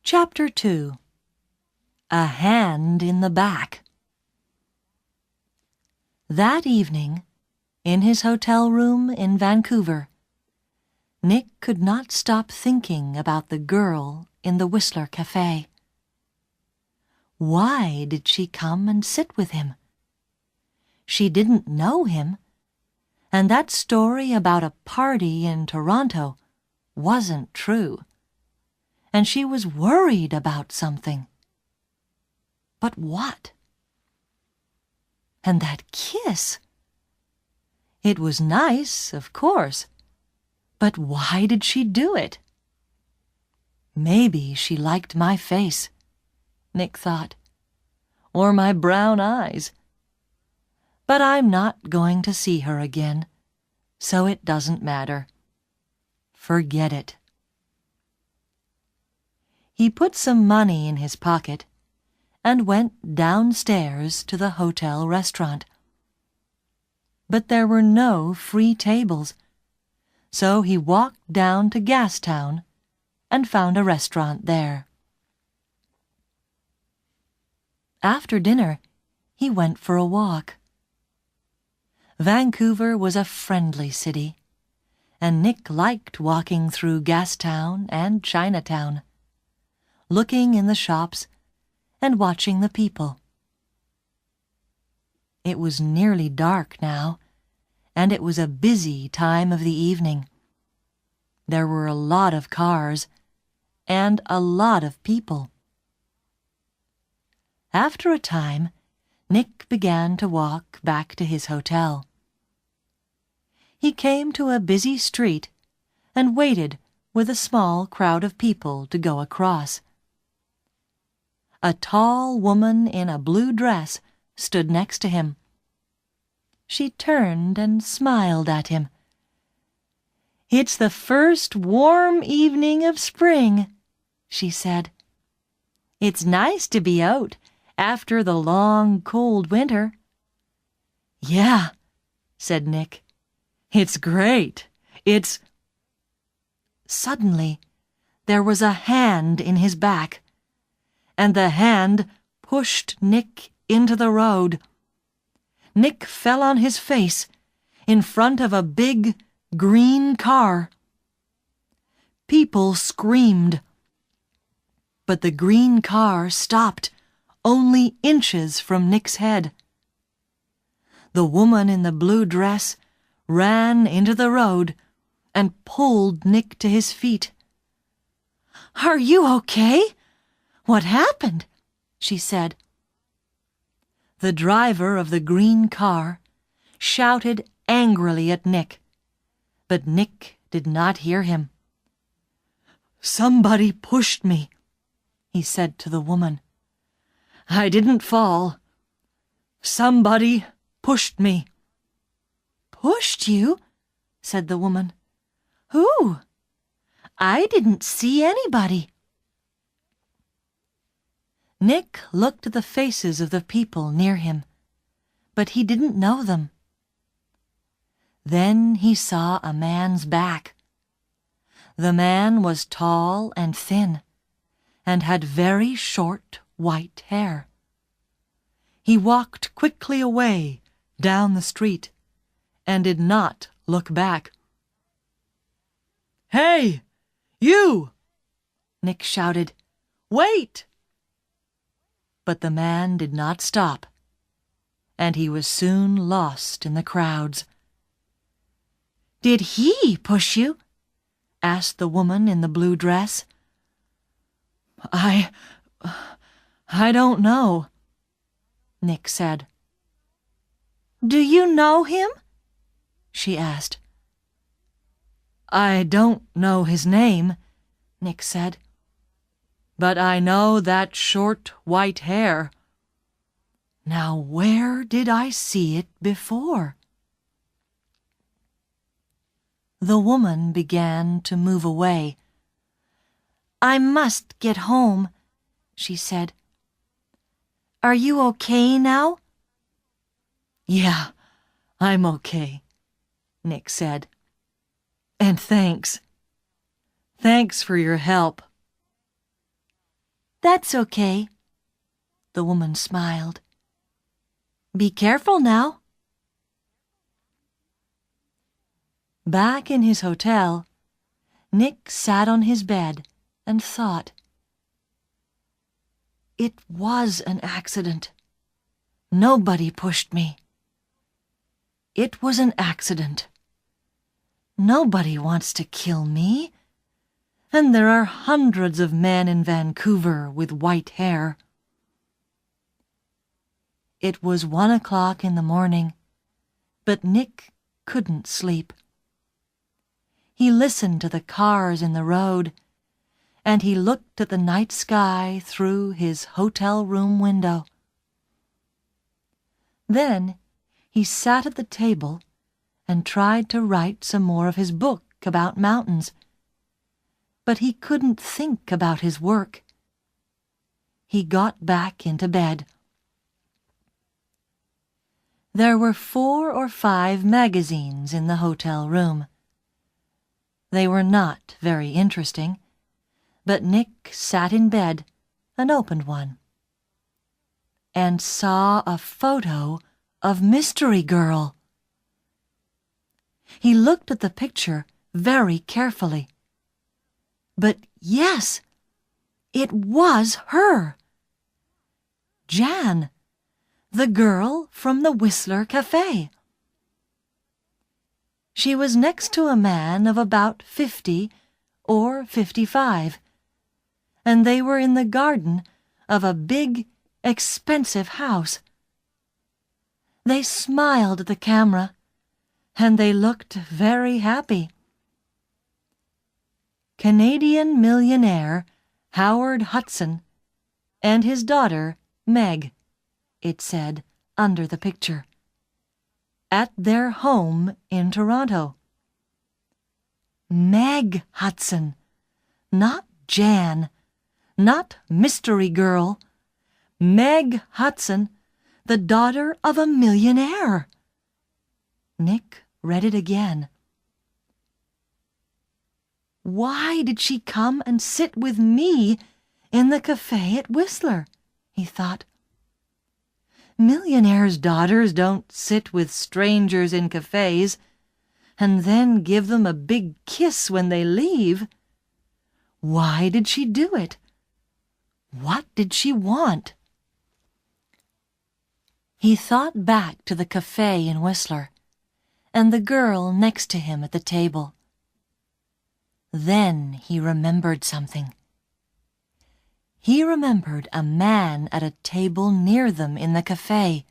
Chapter 2. A Hand in the Back. That evening, in his hotel room in Vancouver, Nick could not stop thinking about the girl in the Whistler Cafe. Why did she come and sit with him? She didn't know him, and that story about a party in Toronto wasn't true. And she was worried about something. But what? And that kiss. It was nice, of course, but why did she do it? Maybe she liked my face, Nick thought, or my brown eyes. But I'm not going to see her again, so it doesn't matter. Forget it. He put some money in his pocket and went downstairs to the hotel restaurant. But there were no free tables, so he walked down to Gastown and found a restaurant there. After dinner, he went for a walk. Vancouver was a friendly city, and Nick liked walking through Gastown and Chinatown, looking in the shops and watching the people. It was nearly dark now, and it was a busy time of the evening. There were a lot of cars and a lot of people. After a time, Nick began to walk back to his hotel. He came to a busy street and waited with a small crowd of people to go across. A tall woman in a blue dress stood next to him. She turned and smiled at him. "It's the first warm evening of spring," she said. "It's nice to be out after the long, cold winter." "Yeah," said Nick. "It's great. It's—" Suddenly, there was a hand in his back, and the hand pushed Nick into the road. Nick fell on his face in front of a big green car. People screamed, but the green car stopped only inches from Nick's head. The woman in the blue dress ran into the road and pulled Nick to his feet. "Are you okay? What happened?" she said. The driver of the green car shouted angrily at Nick, but Nick did not hear him. "Somebody pushed me," he said to the woman. "I didn't fall. Somebody pushed me." "Pushed you?" said the woman. "Who? I didn't see anybody." Nick looked at the faces of the people near him, but he didn't know them. Then he saw a man's back. The man was tall and thin, and had very short white hair. He walked quickly away down the street, and did not look back. "Hey, you!" Nick shouted. "Wait!" But the man did not stop, and he was soon lost in the crowds. "Did he push you?" asked the woman in the blue dress. I don't know," Nick said. "Do you know him?" she asked. "I don't know his name," Nick said. "But I know that short white hair. Now where did I see it before?" The woman began to move away. "I must get home," she said. "Are you okay now?" "Yeah, I'm okay," Nick said. "And thanks. Thanks for your help." That's okay. The woman smiled. Be careful now. Back in his hotel, Nick sat on his bed and thought. It was an accident. Nobody pushed me. It was an accident. Nobody wants to kill me. And there are hundreds of men in Vancouver with white hair. It was 1 o'clock in the morning, but Nick couldn't sleep. He listened to the cars in the road, and he looked at the night sky through his hotel room window. Then he sat at the table and tried to write some more of his book about mountains. But he couldn't think about his work. He got back into bed. There were 4 or 5 magazines in the hotel room. They were not very interesting, but Nick sat in bed and opened one, and saw a photo of Mystery Girl. He looked at the picture very carefully. But yes, it was her. Jan, the girl from the Whistler Cafe. She was next to a man of about 50 or 55, and they were in the garden of a big, expensive house. They smiled at the camera, and they looked very happy. Canadian millionaire Howard Hudson and his daughter Meg, it said under the picture, at their home in Toronto. Meg Hudson, not Jan, not Mystery Girl. Meg Hudson, the daughter of a millionaire. Nick read it again. Why did she come and sit with me in the cafe at Whistler? He thought. Millionaires' daughters don't sit with strangers in cafes and then give them a big kiss when they leave. Why did she do it? What did she want? He thought back to the cafe in Whistler and the girl next to him at the table. Then he remembered something. He remembered a man at a table near them in the cafe.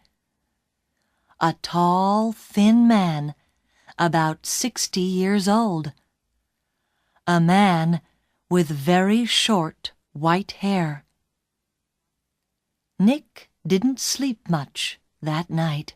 A tall, thin man, about 60 years old. A man with very short white hair. Nick didn't sleep much that night.